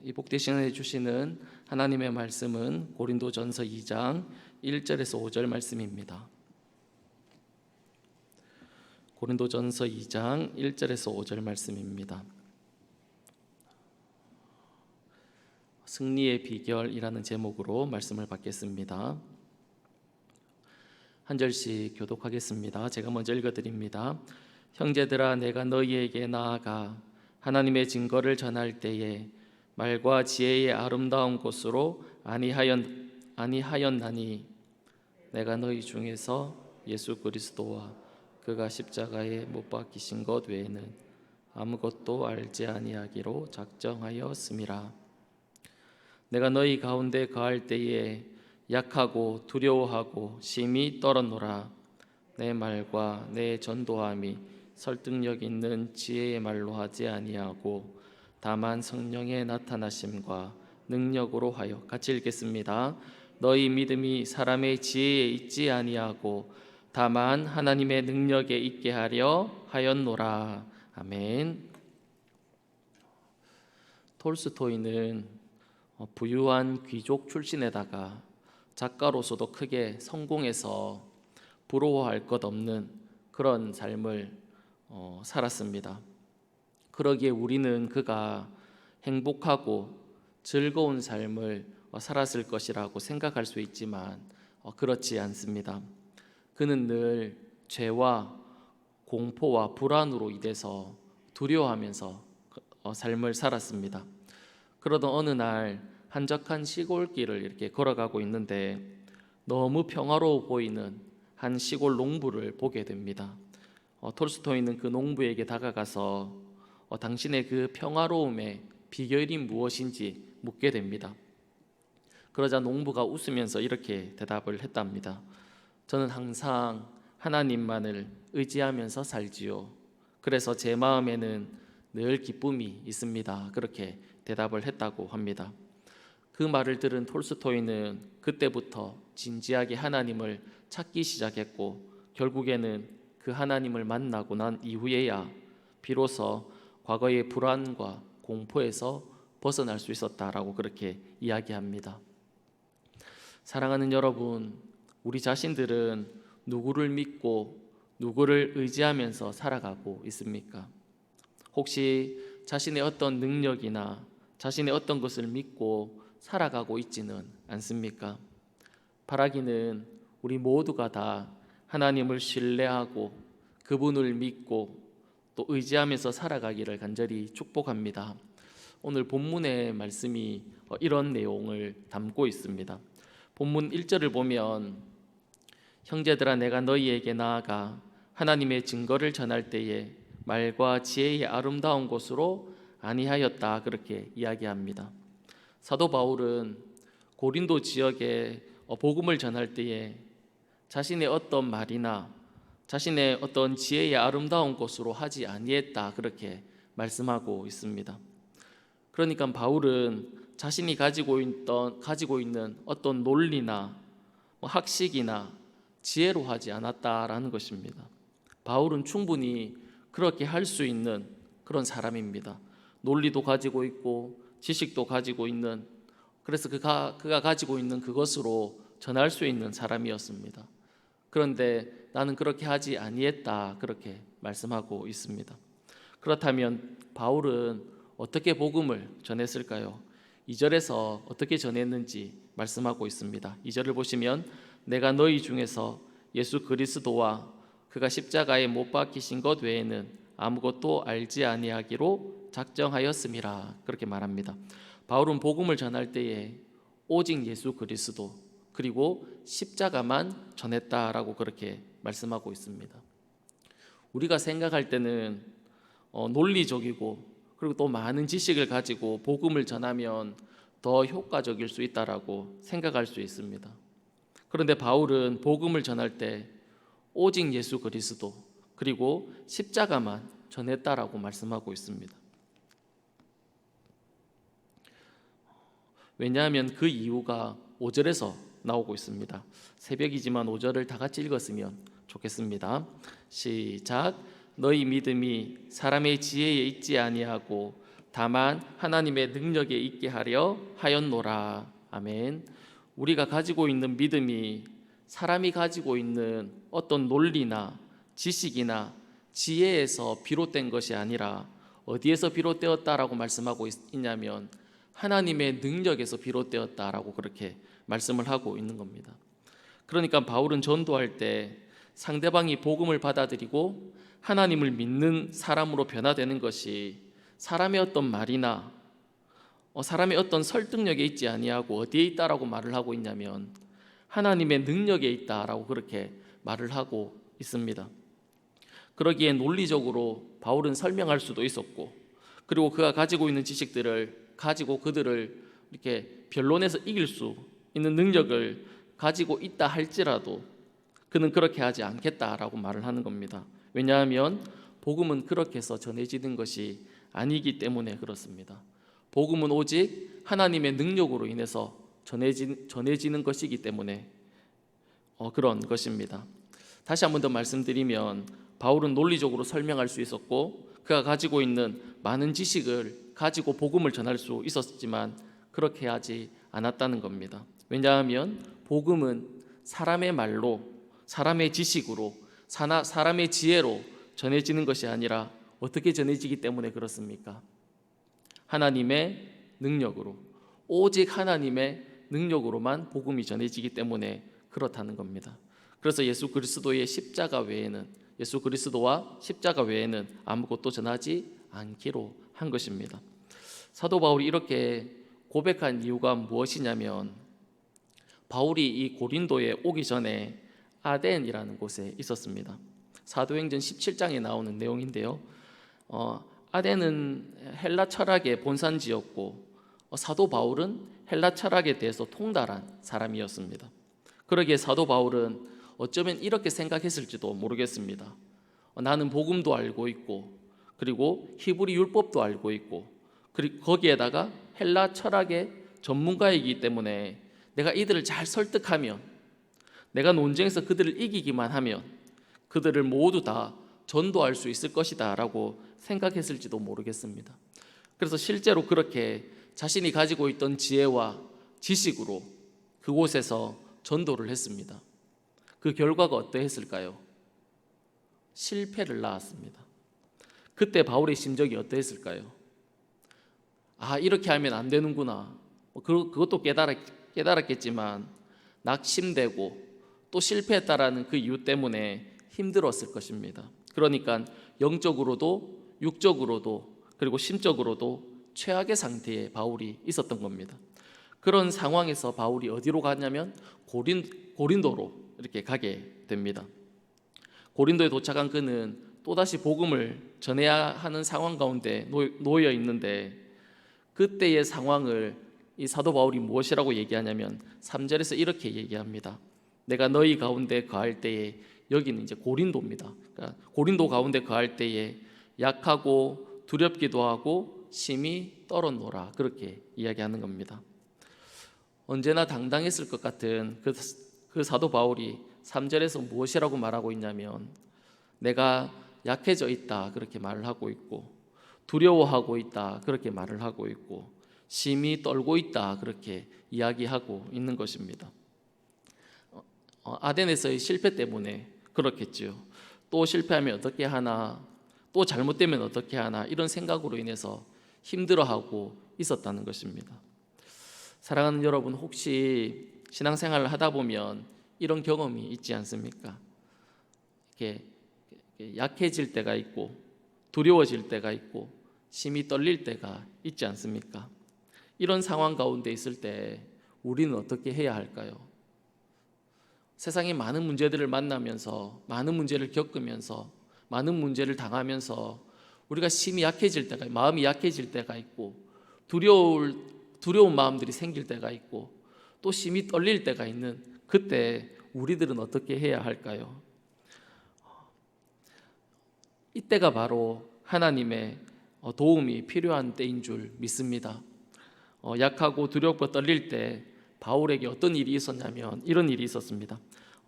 이 복되시해 주시는 하나님의 말씀은 고린도전서 2장 1절에서 5절 말씀입니다. 고린도전서 2장 1절에서 5절 말씀입니다. 승리의 비결이라는 제목으로 말씀을 받겠습니다. 한 절씩 교독하겠습니다. 제가 먼저 읽어드립니다. 형제들아, 내가 너희에게 나아가 하나님의 증거를 전할 때에 말과 지혜의 아름다운 곳으로 아니하였나니 내가 너희 중에서 예수 그리스도와 그가 십자가에 못 박히신 것 외에는 아무것도 알지 아니하기로 작정하였음이라. 내가 너희 가운데 거할 때에 약하고 두려워하고 심히 떨었노라. 내 말과 내 전도함이 설득력 있는 지혜의 말로 하지 아니하고 다만 성령의 나타나심과 능력으로 하여. 같이 읽겠습니다. 너희 믿음이 사람의 지혜에 있지 아니하고 다만 하나님의 능력에 있게 하려 하였노라. 아멘. 톨스토이는 부유한 귀족 출신에다가 작가로서도 크게 성공해서 부러워할 것 없는 그런 삶을 살았습니다. 그러기에 우리는 그가 행복하고 즐거운 삶을 살았을 것이라고 생각할 수 있지만 그렇지 않습니다. 그는 늘 죄와 공포와 불안으로 인해서 두려워하면서 삶을 살았습니다. 그러던 어느 날 한적한 시골길을 이렇게 걸어가고 있는데 너무 평화로워 보이는 한 시골 농부를 보게 됩니다. 톨스토이는 그 농부에게 다가가서 당신의 그 평화로움의 비결이 무엇인지 묻게 됩니다. 그러자 농부가 웃으면서 이렇게 대답을 했답니다. 저는 항상 하나님만을 의지하면서 살지요. 그래서 제 마음에는 늘 기쁨이 있습니다. 그렇게 대답을 했다고 합니다. 그 말을 들은 톨스토이는 그때부터 진지하게 하나님을 찾기 시작했고 결국에는 그 하나님을 만나고 난 이후에야 비로소 과거의 불안과 공포에서 벗어날 수 있었다라고 그렇게 이야기합니다. 사랑하는 여러분, 우리 자신들은 누구를 믿고 누구를 의지하면서 살아가고 있습니까? 혹시 자신의 어떤 능력이나 자신의 어떤 것을 믿고 살아가고 있지는 않습니까? 바라기는 우리 모두가 다 하나님을 신뢰하고 그분을 믿고 또 의지하면서 살아가기를 간절히 축복합니다. 오늘 본문의 말씀이 이런 내용을 담고 있습니다. 본문 1절을 보면 형제들아, 내가 너희에게 나아가 하나님의 증거를 전할 때에 말과 지혜의 아름다운 곳으로 아니하였다, 그렇게 이야기합니다. 사도 바울은 고린도 지역에 복음을 전할 때에 자신의 어떤 말이나 자신의 어떤 지혜의 아름다운 곳으로 하지 아니했다, 그렇게 말씀하고 있습니다. 그러니까 바울은 자신이 가지고 있는 어떤 논리나 학식이나 지혜로 하지 않았다라는 것입니다. 바울은 충분히 그렇게 할 수 있는 그런 사람입니다. 논리도 가지고 있고 지식도 가지고 있는, 그래서 그가 가지고 있는 그것으로 전할 수 있는 사람이었습니다. 그런데 나는 그렇게 하지 아니했다, 그렇게 말씀하고 있습니다. 그렇다면 바울은 어떻게 복음을 전했을까요? 2절에서 어떻게 전했는지 말씀하고 있습니다. 2절을 보시면 내가 너희 중에서 예수 그리스도와 그가 십자가에 못 박히신 것 외에는 아무것도 알지 아니하기로 작정하였음이라, 그렇게 말합니다. 바울은 복음을 전할 때에 오직 예수 그리스도 그리고 십자가만 전했다라고 그렇게 말씀하고 있습니다. 우리가 생각할 때는 논리적이고 그리고 또 많은 지식을 가지고 복음을 전하면 더 효과적일 수 있다라고 생각할 수 있습니다. 그런데 바울은 복음을 전할 때 오직 예수 그리스도 그리고 십자가만 전했다라고 말씀하고 있습니다. 왜냐하면 그 이유가 5절에서 나오고 있습니다. 새벽이지만 5절을 다 같이 읽었으면 좋겠습니다. 시작. 너희 믿음이 사람의 지혜에 있지 아니하고 다만 하나님의 능력에 있게 하려 하였노라. 아멘. 우리가 가지고 있는 믿음이 사람이 가지고 있는 어떤 논리나 지식이나 지혜에서 비롯된 것이 아니라 어디에서 비롯되었다라고 말씀하고 있냐면 하나님의 능력에서 비롯되었다라고 그렇게 말씀을 하고 있는 겁니다. 그러니까 바울은 전도할 때 상대방이 복음을 받아들이고 하나님을 믿는 사람으로 변화되는 것이 사람의 어떤 말이나 사람의 어떤 설득력에 있지 아니하고 어디에 있다라고 말을 하고 있냐면 하나님의 능력에 있다라고 그렇게 말을 하고 있습니다. 그러기에 논리적으로 바울은 설명할 수도 있었고, 그리고 그가 가지고 있는 지식들을 가지고 그들을 이렇게 변론에서 이길 수 있는 능력을 가지고 있다 할지라도 그는 그렇게 하지 않겠다라고 말을 하는 겁니다. 왜냐하면 복음은 그렇게 해서 전해지는 것이 아니기 때문에 그렇습니다. 복음은 오직 하나님의 능력으로 인해서 전해지는 것이기 때문에 그런 것입니다. 다시 한 번 더 말씀드리면 바울은 논리적으로 설명할 수 있었고 그가 가지고 있는 많은 지식을 가지고 복음을 전할 수 있었지만 그렇게 하지 않았다는 겁니다. 왜냐하면 복음은 사람의 말로, 사람의 지식으로, 사람의 지혜로 전해지는 것이 아니라 어떻게 전해지기 때문에 그렇습니까? 하나님의 능력으로, 오직 하나님의 능력으로만 복음이 전해지기 때문에 그렇다는 겁니다. 그래서 예수 그리스도와 십자가 외에는 아무것도 전하지 않기로 한 것입니다. 사도 바울이 이렇게 고백한 이유가 무엇이냐면 바울이 이 고린도에 오기 전에 아덴이라는 곳에 있었습니다. 사도행전 17장에 나오는 내용인데요. 아덴은 헬라 철학의 본산지였고 사도 바울은 헬라 철학에 대해서 통달한 사람이었습니다. 그러기에 사도 바울은 어쩌면 이렇게 생각했을지도 모르겠습니다. 나는 복음도 알고 있고 그리고 히브리 율법도 알고 있고 그리고 거기에다가 헬라 철학의 전문가이기 때문에 내가 이들을 잘 설득하면, 내가 논쟁에서 그들을 이기기만 하면 그들을 모두 다 전도할 수 있을 것이다 라고 생각했을지도 모르겠습니다. 그래서 실제로 그렇게 자신이 가지고 있던 지혜와 지식으로 그곳에서 전도를 했습니다. 그 결과가 어떠했을까요? 실패를 낳았습니다. 그때 바울의 심정이 어떠했을까요? 이렇게 하면 안 되는구나. 그것도 깨달았겠지만 낙심되고 또 실패했다라는 그 이유 때문에 힘들었을 것입니다. 그러니까 영적으로도 육적으로도 그리고 심적으로도 최악의 상태에 바울이 있었던 겁니다. 그런 상황에서 바울이 어디로 가냐면 고린도로 이렇게 가게 됩니다. 고린도에 도착한 그는 또다시 복음을 전해야 하는 상황 가운데 놓여 있는데 그때의 상황을 이 사도 바울이 무엇이라고 얘기하냐면 3절에서 이렇게 얘기합니다. 내가 너희 가운데 거할 때에, 여기는 이제 고린도입니다. 그러니까 고린도 가운데 거할 때에 약하고 두렵기도 하고 심히 떨었노라, 그렇게 이야기하는 겁니다. 언제나 당당했을 것 같은 그 사도 바울이 3절에서 무엇이라고 말하고 있냐면 내가 약해져 있다 그렇게 말을 하고 있고 두려워하고 있다 그렇게 말을 하고 있고 심히 떨고 있다 그렇게 이야기하고 있는 것입니다. 아덴에서의 실패 때문에 그렇겠지요. 또 실패하면 어떻게 하나, 또 잘못되면 어떻게 하나, 이런 생각으로 인해서 힘들어하고 있었다는 것입니다. 사랑하는 여러분, 혹시 신앙생활을 하다 보면 이런 경험이 있지 않습니까? 이렇게 약해질 때가 있고 두려워질 때가 있고 심히 떨릴 때가 있지 않습니까? 이런 상황 가운데 있을 때 우리는 어떻게 해야 할까요? 세상의 많은 문제들을 만나면서, 많은 문제를 겪으면서, 많은 문제를 당하면서 우리가 심히 약해질 때가, 마음이 약해질 때가 있고 두려운 마음들이 생길 때가 있고 또 심히 떨릴 때가 있는 그때 우리들은 어떻게 해야 할까요? 이때가 바로 하나님의 도움이 필요한 때인 줄 믿습니다. 약하고 두렵고 떨릴 때 바울에게 어떤 일이 있었냐면 이런 일이 있었습니다.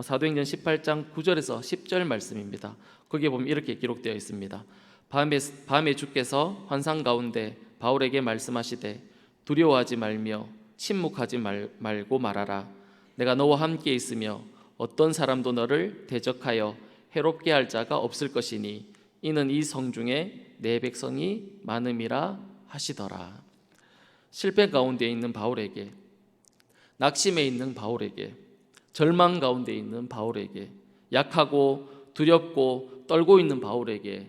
사도행전 18장 9절에서 10절 말씀입니다. 거기에 보면 이렇게 기록되어 있습니다. 밤에 주께서 환상 가운데 바울에게 말씀하시되 두려워하지 말며 침묵하지 말고 말하라. 내가 너와 함께 있으며 어떤 사람도 너를 대적하여 해롭게 할 자가 없을 것이니 이는 이 성 중에 내 백성이 많음이라 하시더라. 실패 가운데 있는 바울에게, 낙심에 있는 바울에게, 절망 가운데 있는 바울에게, 약하고 두렵고 떨고 있는 바울에게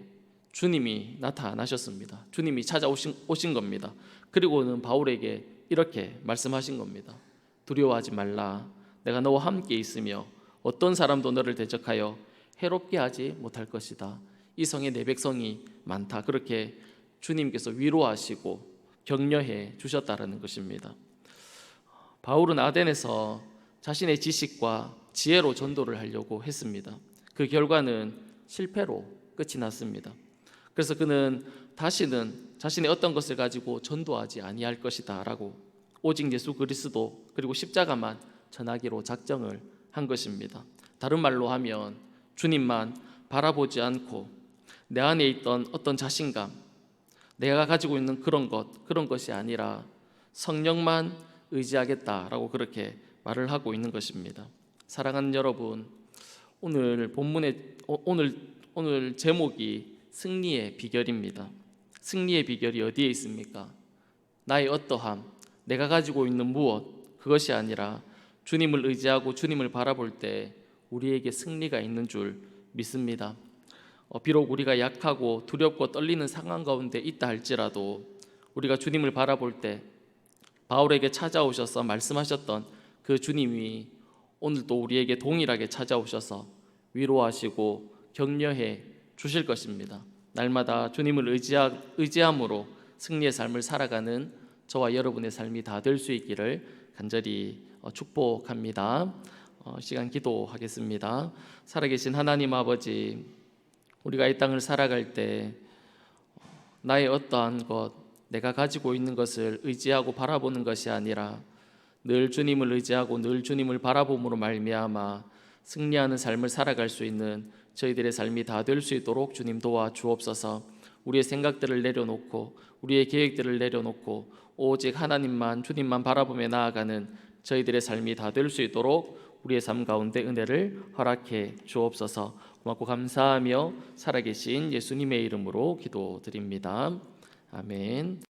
주님이 나타나셨습니다. 주님이 찾아오신 겁니다. 그리고는 바울에게 이렇게 말씀하신 겁니다. 두려워하지 말라. 내가 너와 함께 있으며 어떤 사람도 너를 대적하여 해롭게 하지 못할 것이다. 이 성에 내 백성이 많다. 그렇게 주님께서 위로하시고 격려해 주셨다는 것입니다. 바울은 아덴에서 자신의 지식과 지혜로 전도를 하려고 했습니다. 그 결과는 실패로 끝이 났습니다. 그래서 그는 다시는 자신의 어떤 것을 가지고 전도하지 아니할 것이다 라고 오직 예수 그리스도 그리고 십자가만 전하기로 작정을 한 것입니다. 다른 말로 하면 주님만 바라보지 않고 내 안에 있던 어떤 자신감, 내가 가지고 있는 그런 것이 아니라 성령만 의지하겠다라고 그렇게 말을 하고 있는 것입니다. 사랑하는 여러분, 오늘 본문의 오늘 제목이 승리의 비결입니다. 승리의 비결이 어디에 있습니까? 나의 어떠함, 내가 가지고 있는 무엇, 그것이 아니라 주님을 의지하고 주님을 바라볼 때 우리에게 승리가 있는 줄 믿습니다. 비록 우리가 약하고 두렵고 떨리는 상황 가운데 있다 할지라도 우리가 주님을 바라볼 때 바울에게 찾아오셔서 말씀하셨던 그 주님이 오늘도 우리에게 동일하게 찾아오셔서 위로하시고 격려해 주실 것입니다. 날마다 주님을 의지함으로 승리의 삶을 살아가는 저와 여러분의 삶이 다 될 수 있기를 간절히 축복합니다. 시간 기도하겠습니다. 살아계신 하나님 아버지, 우리가 이 땅을 살아갈 때 나의 어떠한 것, 내가 가지고 있는 것을 의지하고 바라보는 것이 아니라 늘 주님을 의지하고 늘 주님을 바라봄으로 말미암아 승리하는 삶을 살아갈 수 있는 저희들의 삶이 다 될 수 있도록 주님 도와 주옵소서. 우리의 생각들을 내려놓고 우리의 계획들을 내려놓고 오직 하나님만 주님만 바라보며 나아가는 저희들의 삶이 다 될 수 있도록 우리의 삶 가운데 은혜를 허락해 주옵소서. 고맙고 감사하며 살아계신 예수님의 이름으로 기도드립니다. 아멘.